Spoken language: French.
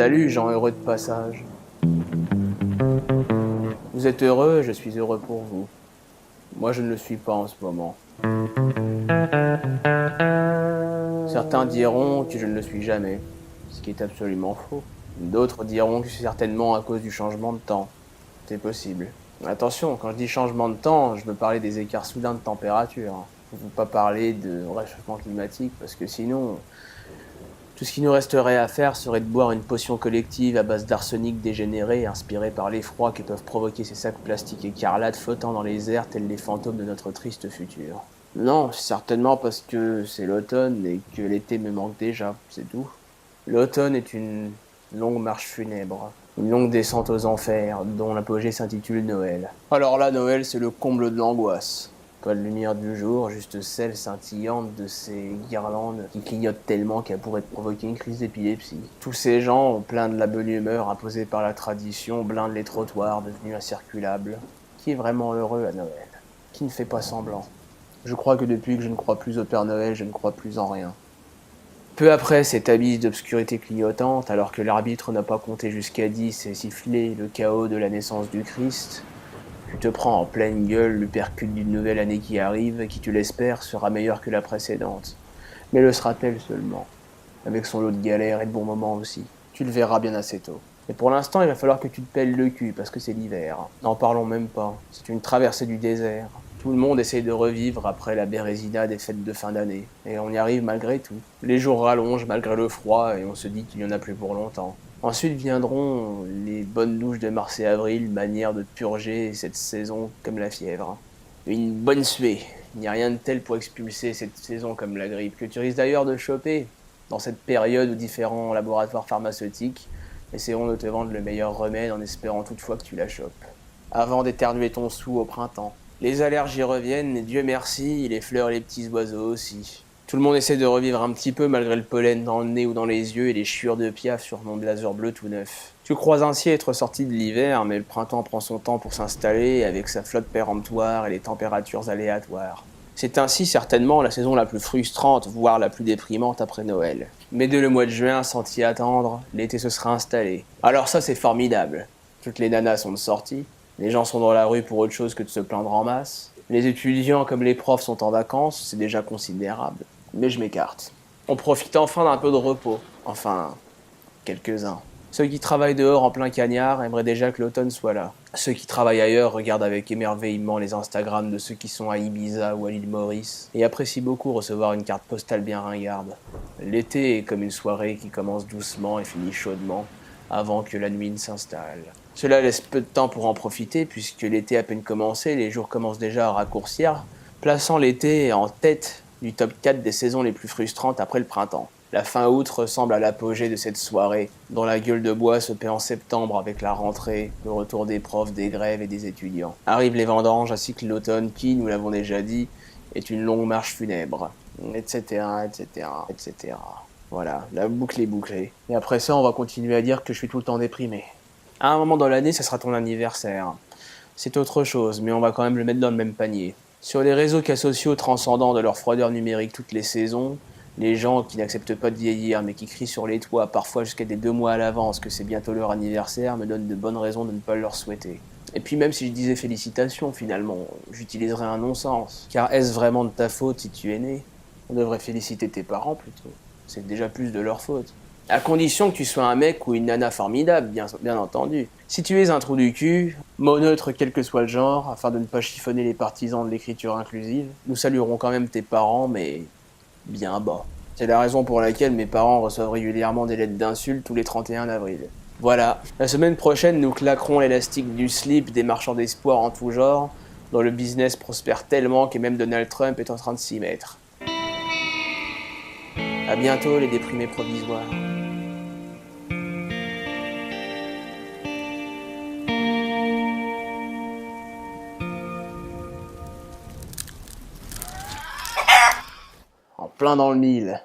Salut, gens heureux de passage. Vous êtes heureux, je suis heureux pour vous. Moi, je ne le suis pas en ce moment. Certains diront que je ne le suis jamais, ce qui est absolument faux. D'autres diront que c'est certainement à cause du changement de temps. C'est possible. Attention, quand je dis changement de temps, je veux parler des écarts soudains de température. Je ne veux pas parler de réchauffement climatique, parce que sinon, tout ce qui nous resterait à faire serait de boire une potion collective à base d'arsenic dégénéré, inspirée par l'effroi que peuvent provoquer ces sacs plastiques écarlates flottant dans les airs tels les fantômes de notre triste futur. Non, c'est certainement parce que c'est l'automne et que l'été me manque déjà, c'est tout. L'automne est une longue marche funèbre, une longue descente aux enfers, dont l'apogée s'intitule Noël. Alors là, Noël, c'est le comble de l'angoisse. Pas de lumière du jour, juste celle scintillante de ces guirlandes qui clignotent tellement qu'elles pourraient te provoquer une crise d'épilepsie. Tous ces gens, pleins de la bonne humeur imposée par la tradition, blindent les trottoirs devenus incirculables. Qui est vraiment heureux à Noël? Qui ne fait pas semblant? Je crois que depuis que je ne crois plus au Père Noël, je ne crois plus en rien. Peu après cet abysse d'obscurité clignotante, alors que l'arbitre n'a pas compté jusqu'à 10 et sifflé le chaos de la naissance du Christ, tu te prends en pleine gueule l'uppercut d'une nouvelle année qui arrive, qui tu l'espères sera meilleure que la précédente. Mais le sera-t-elle seulement? Avec son lot de galères et de bons moments aussi. Tu le verras bien assez tôt. Et pour l'instant, il va falloir que tu te pèles le cul, parce que c'est l'hiver. N'en parlons même pas. C'est une traversée du désert. Tout le monde essaye de revivre après la bérésina des fêtes de fin d'année. Et on y arrive malgré tout. Les jours rallongent malgré le froid, et on se dit qu'il n'y en a plus pour longtemps. Ensuite viendront les bonnes douches de mars et avril, manière de purger cette saison comme la fièvre. Une bonne suée. Il n'y a rien de tel pour expulser cette saison comme la grippe, que tu risques d'ailleurs de choper dans cette période où différents laboratoires pharmaceutiques essaieront de te vendre le meilleur remède en espérant toutefois que tu la chopes. Avant d'éternuer ton sou au printemps. Les allergies reviennent, et Dieu merci, les fleurs et les petits oiseaux aussi. Tout le monde essaie de revivre un petit peu malgré le pollen dans le nez ou dans les yeux et les chiures de piaf sur mon blazer bleu tout neuf. Tu crois ainsi être sorti de l'hiver, mais le printemps prend son temps pour s'installer avec sa flotte péremptoire et les températures aléatoires. C'est ainsi certainement la saison la plus frustrante, voire la plus déprimante après Noël. Mais dès le mois de juin, sans y attendre, l'été se sera installé. Alors ça c'est formidable. Toutes les nanas sont de sortie, les gens sont dans la rue pour autre chose que de se plaindre en masse. Les étudiants comme les profs sont en vacances, c'est déjà considérable. Mais je m'écarte. On profite enfin d'un peu de repos. Enfin, quelques-uns. Ceux qui travaillent dehors en plein cagnard aimeraient déjà que l'automne soit là. Ceux qui travaillent ailleurs regardent avec émerveillement les Instagrams de ceux qui sont à Ibiza ou à l'île Maurice et apprécient beaucoup recevoir une carte postale bien ringarde. L'été est comme une soirée qui commence doucement et finit chaudement avant que la nuit ne s'installe. Cela laisse peu de temps pour en profiter puisque l'été à peine commencé, les jours commencent déjà à raccourcir, plaçant l'été en tête du top 4 des saisons les plus frustrantes après le printemps. La fin août ressemble à l'apogée de cette soirée, dont la gueule de bois se paie en septembre avec la rentrée, le retour des profs, des grèves et des étudiants. Arrivent les vendanges ainsi que l'automne qui, nous l'avons déjà dit, est une longue marche funèbre, etc., etc., etc. Voilà, la boucle est bouclée. Et après ça, on va continuer à dire que je suis tout le temps déprimé. À un moment dans l'année, ça sera ton anniversaire. C'est autre chose, mais on va quand même le mettre dans le même panier. Sur les réseaux sociaux transcendant de leur froideur numérique toutes les saisons, les gens qui n'acceptent pas de vieillir mais qui crient sur les toits parfois jusqu'à des 2 mois à l'avance que c'est bientôt leur anniversaire me donnent de bonnes raisons de ne pas leur souhaiter. Et puis même si je disais félicitations finalement, j'utiliserais un non-sens. Car est-ce vraiment de ta faute si tu es né? On devrait féliciter tes parents plutôt. C'est déjà plus de leur faute. À condition que tu sois un mec ou une nana formidable, bien entendu. Si tu es un trou du cul, mot neutre quel que soit le genre, afin de ne pas chiffonner les partisans de l'écriture inclusive, nous saluerons quand même tes parents, mais bien bas. C'est la raison pour laquelle mes parents reçoivent régulièrement des lettres d'insultes tous les 31 avril. Voilà. La semaine prochaine, nous claquerons l'élastique du slip des marchands d'espoir en tout genre, dont le business prospère tellement que même Donald Trump est en train de s'y mettre. À bientôt les déprimés provisoires. En plein dans le mille.